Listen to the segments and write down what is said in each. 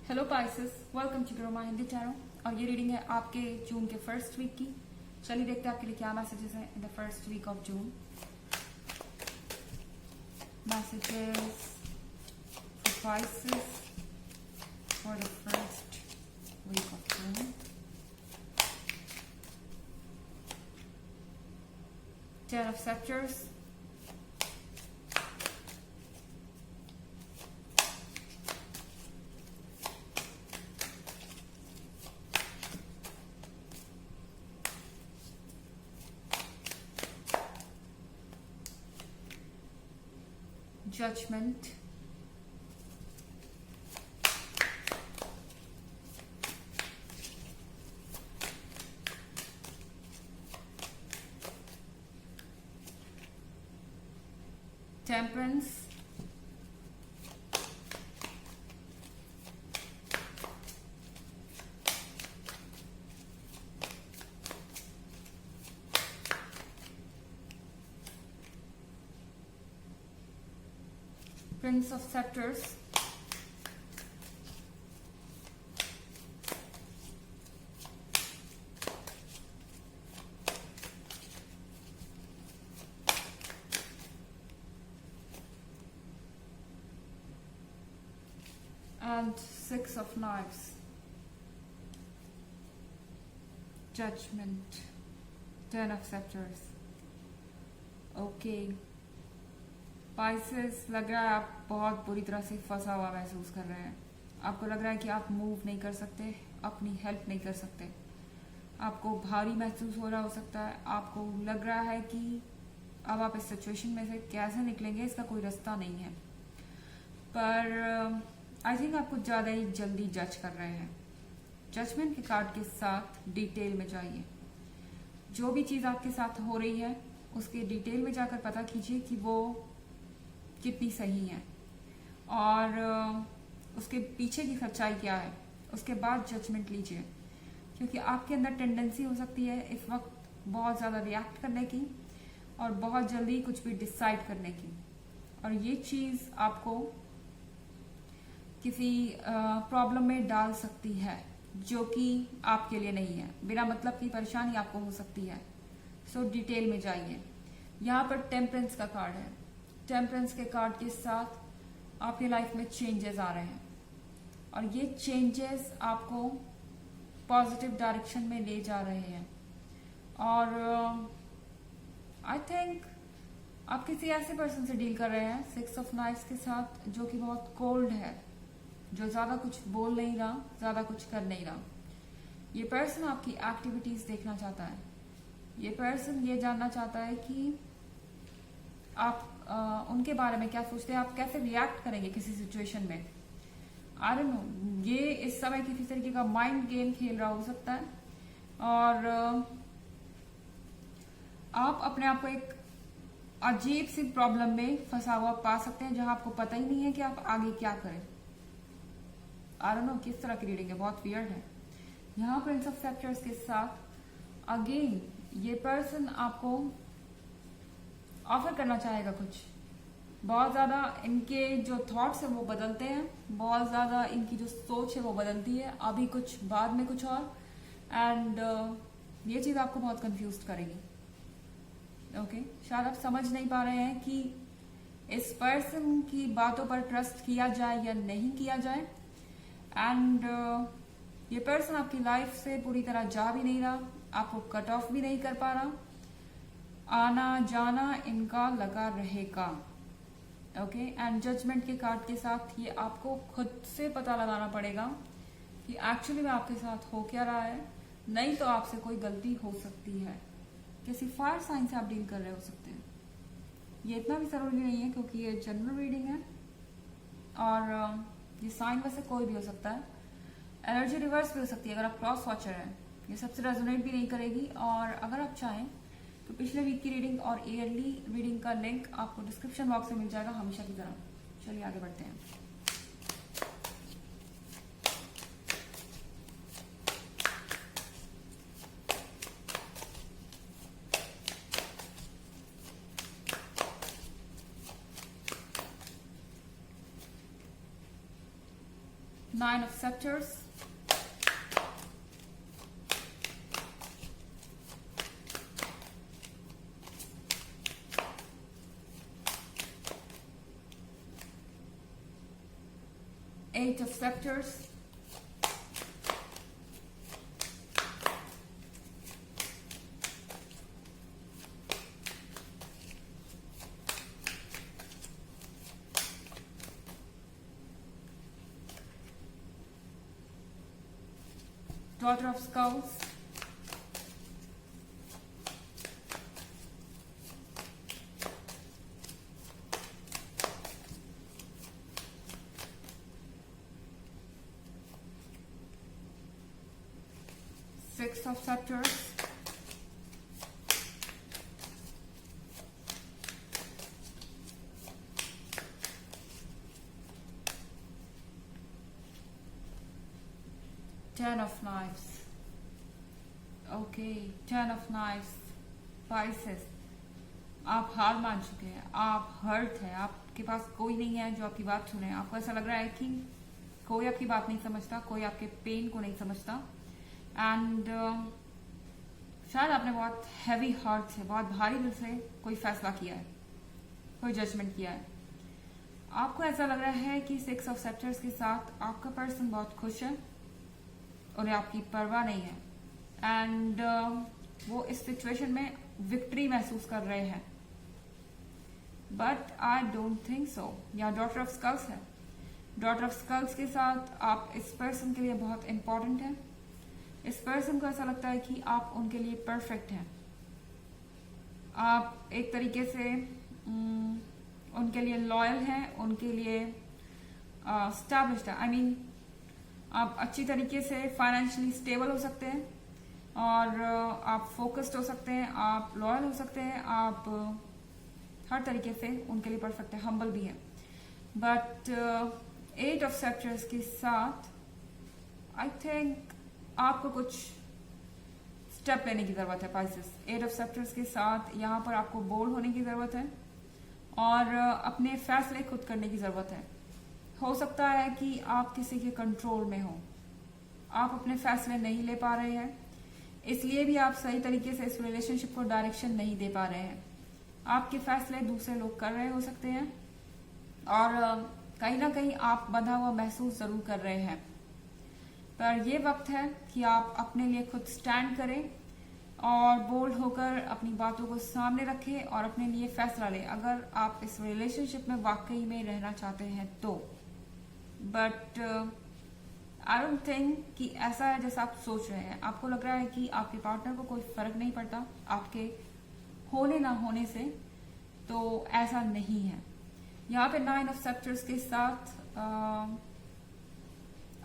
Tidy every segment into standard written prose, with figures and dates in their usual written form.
Hello Pisces, welcome to grow my Hindi channel. और ये reading है आपके जून के फर्स्ट वीक की। चलिए देखते हैं आपके लिए क्या मैसेजेस हैं in the first week of June. Messages for Pisces for the first week of June. Ten of Scepters, Judgment, Temperance, Prince of Scepters, and Six of Knives. Judgment, Ten of Scepters. Okay. Pisces, लग रहा है आप बहुत बुरी तरह से फंसा हुआ महसूस कर रहे हैं। आपको लग रहा है कि आप मूव नहीं कर सकते, अपनी हेल्प नहीं कर सकते। आपको भारी महसूस हो रहा हो सकता है। आपको लग रहा है कि अब आप इस सिचुएशन में से कैसे निकलेंगे, इसका कोई रास्ता नहीं है। पर आई थिंक आपको ज़्यादा ही जल्दी जज कर रहे हैं। जजमेंट के कार्ड के साथ डिटेल में जाइए। जो भी चीज़ आपके साथ हो रही है उसके डिटेल में जाकर पता कीजिए कि वो कितनी सही है और उसके पीछे की सच्चाई क्या है। उसके बाद जजमेंट लीजिए, क्योंकि आपके अंदर टेंडेंसी हो सकती है इस वक्त बहुत ज़्यादा रिएक्ट करने की और बहुत जल्दी कुछ भी डिसाइड करने की। और ये चीज़ आपको किसी प्रॉब्लम में डाल सकती है जो कि आपके लिए नहीं है। बिना मतलब की परेशानी आपको हो सकती है। सो डिटेल में जाइए। यहाँ पर टेम्परेंस का कार्ड है। टेम्परेंस के कार्ड के साथ आपकी लाइफ में चेंजेस आ रहे हैं और ये चेंजेस आपको पॉजिटिव डायरेक्शन में ले जा रहे हैं। और आई थिंक आप किसी ऐसे पर्सन से डील कर रहे हैं सिक्स ऑफ नाइट्स के साथ जो कि बहुत कोल्ड है, जो ज़्यादा कुछ बोल नहीं रहा, ज़्यादा कुछ कर नहीं रहा। ये पर्सन आपकी एक्टिविटीज़ देखना चाहता है। ये पर्सन ये जानना चाहता है कि आप उनके बारे में क्या सोचते हैं, आप कैसे रिएक्ट करेंगे किसी सिचुएशन में। आई डोंट नो, ये इस समय किसी तरीके का माइंड गेम खेल रहा हो सकता है और आप अपने आप को एक अजीब सी प्रॉब्लम में फंसा हुआ पा सकते हैं जहां आपको पता ही नहीं है कि आप आगे क्या करें। आई डोंट नो किस तरह की रीडिंग है, बहुत वियर्ड है। यहाँ प्रिंस ऑफ सेप्टर्स के साथ अगेन ये पर्सन आपको ऑफर करना चाहेगा कुछ। बहुत ज़्यादा इनके जो थॉट्स हैं वो बदलते हैं, बहुत ज़्यादा इनकी जो सोच है वो बदलती है, अभी कुछ बाद में कुछ और। एंड ये चीज़ आपको बहुत कंफ्यूज करेगी। ओके, शायद आप समझ नहीं पा रहे हैं कि इस पर्सन की बातों पर ट्रस्ट किया जाए या नहीं किया जाए। एंड ये पर्सन आपकी लाइफ से पूरी तरह जा भी नहीं रहा, आपको कट ऑफ भी नहीं कर पा रहा। आना जाना इनका लगा रहेगा। ओके, एंड जजमेंट के कार्ड के साथ ये आपको खुद से पता लगाना पड़ेगा कि एक्चुअली में आपके साथ हो क्या रहा है, नहीं तो आपसे कोई गलती हो सकती है। किसी फायर साइन से आप डील कर रहे हो सकते हैं। ये इतना भी जरूरी नहीं है क्योंकि ये जनरल रीडिंग है और ये साइन वैसे कोई भी हो सकता है। एनर्जी रिवर्स भी हो सकती है अगर आप क्रॉस वॉचर हैं। ये सबसे रेजोनेट भी नहीं करेगी। और अगर आप चाहें तो पिछले वीक की रीडिंग और ईयरली रीडिंग का लिंक आपको डिस्क्रिप्शन बॉक्स में मिल जाएगा हमेशा की तरह। चलिए आगे बढ़ते हैं। 9 of Scepters, Eight of Scepters, Daughter of Skulls, Six of Scepters, Ten of Knives. Okay, 10 of knifes, spices. आप हार मान चुके हैं, आप हर्ट है, आपके पास कोई नहीं है जो आपकी बात सुने। आपको ऐसा लग रहा है कि कोई आपकी बात नहीं समझता, कोई आपके पेन को नहीं समझता। एंड शायद आपने बहुत हैवी हार्ट से, बहुत भारी दिल से कोई फैसला किया है, कोई जजमेंट किया है। आपको ऐसा लग रहा है कि 6 ऑफ सेप्टर्स के साथ आपका पर्सन बहुत खुश है, उन्हें आपकी परवाह नहीं है। एंड वो इस सिचुएशन में विक्ट्री महसूस कर रहे हैं, but I don't think so. यहाँ डॉटर ऑफ स्कल्स है। डॉटर ऑफ स्कल्स के साथ आप इस पर्सन के लिए बहुत इंपॉर्टेंट हैं। इस पर्सन को ऐसा लगता है कि आप उनके लिए परफेक्ट हैं। आप एक तरीके से उनके लिए लॉयल हैं, उनके लिए स्टैब्लिश्ड है। आई मीन आप अच्छी तरीके से फाइनेंशियली स्टेबल हो सकते हैं, और आप फोकस्ड हो सकते हैं, आप लॉयल हो सकते हैं, आप हर तरीके से उनके लिए परफेक्ट है, हम्बल भी है। बट 8 ऑफ सेप्टर्स के साथ आई थिंक आपको कुछ स्टेप लेने की जरूरत है पाइसेस। 8 ऑफ सेप्टर्स के साथ यहाँ पर आपको बोल्ड होने की जरूरत है और अपने फैसले खुद करने की जरूरत है। हो सकता है कि आप किसी के कंट्रोल में हो, आप अपने फैसले नहीं ले पा रहे हैं, इसलिए भी आप सही तरीके से इस रिलेशनशिप को डायरेक्शन नहीं दे पा रहे हैं। आपके फैसले दूसरे लोग कर रहे हो सकते हैं, और कहीं ना कहीं आप बंधा हुआ महसूस जरूर कर रहे हैं। पर यह वक्त है कि आप अपने लिए खुद स्टैंड करें और बोल्ड होकर अपनी बातों को सामने रखें और अपने लिए फैसला लें, अगर आप इस रिलेशनशिप में वाकई में रहना चाहते हैं तो। बट आई डोंट थिंक कि ऐसा है जैसा आप सोच रहे हैं। आपको लग रहा है कि आपके पार्टनर को कोई फर्क नहीं पड़ता आपके होने ना होने से, तो ऐसा नहीं है। यहाँ पे 9 ऑफ सेप्टर्स के साथ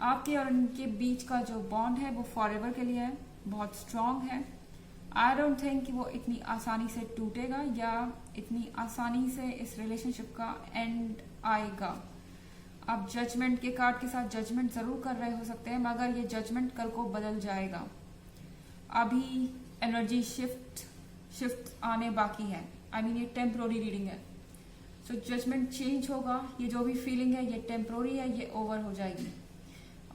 आपके और उनके बीच का जो बॉन्ड है वो फॉरएवर के लिए है, बहुत स्ट्रांग है। आई डोंट थिंक कि वो इतनी आसानी से टूटेगा या इतनी आसानी से इस रिलेशनशिप का एंड आएगा। आप जजमेंट के कार्ड के साथ जजमेंट जरूर कर रहे हो सकते हैं, मगर ये जजमेंट कल को बदल जाएगा। अभी एनर्जी शिफ्ट आने बाकी है। आई मीन ये टेम्पोररी रीडिंग है, सो जजमेंट चेंज होगा। ये जो भी फीलिंग है ये टेम्पोररी है, ये ओवर हो जाएगी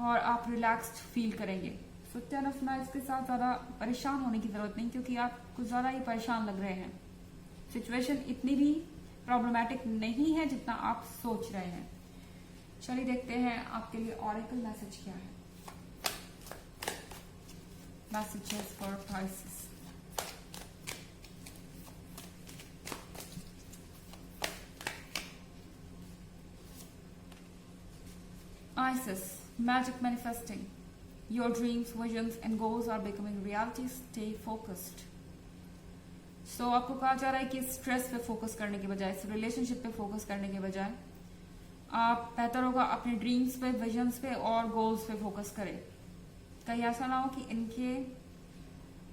और आप रिलैक्स्ड फील करेंगे। सो 10 ऑफ नाइट्स के साथ ज्यादा परेशान होने की जरूरत नहीं, क्योंकि आप कुछ ज्यादा ही परेशान लग रहे हैं। सिचुएशन इतनी भी प्रॉब्लमैटिक नहीं है जितना आप सोच रहे हैं। चलिए देखते हैं आपके लिए ऑरेकल मैसेज क्या है। Messages for Pisces. Isis, magic manifesting. Your dreams, visions and goals are becoming reality. Stay focused. So आपको कहा जा रहा है कि स्ट्रेस पे फोकस करने के बजाय, इस रिलेशनशिप पे फोकस करने के बजाय आप बेहतर होगा अपने ड्रीम्स पे, विजन्स पे और गोल्स पे फोकस करें। कहीं ऐसा ना हो कि इनके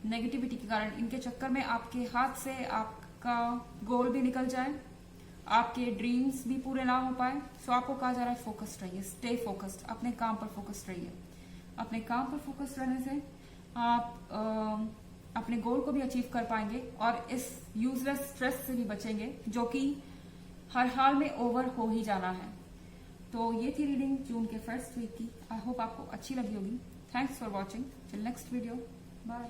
नेगेटिविटी के कारण, इनके चक्कर में आपके हाथ से आपका गोल भी निकल जाए, आपके ड्रीम्स भी पूरे ना हो पाए। सो आपको कहा जा रहा है फोकस्ड रहिए, स्टे फोकस्ड, अपने काम पर फोकस्ड रहिए। अपने काम पर फोकस्ड रहने से आप अपने गोल को भी अचीव कर पाएंगे और इस यूजलेस स्ट्रेस से भी बचेंगे, जो कि हर हाल में ओवर हो ही जाना है। तो ये थी रीडिंग जून के फर्स्ट वीक की। आई होप आपको अच्छी लगी होगी। Thanks for watching. Till next video, bye.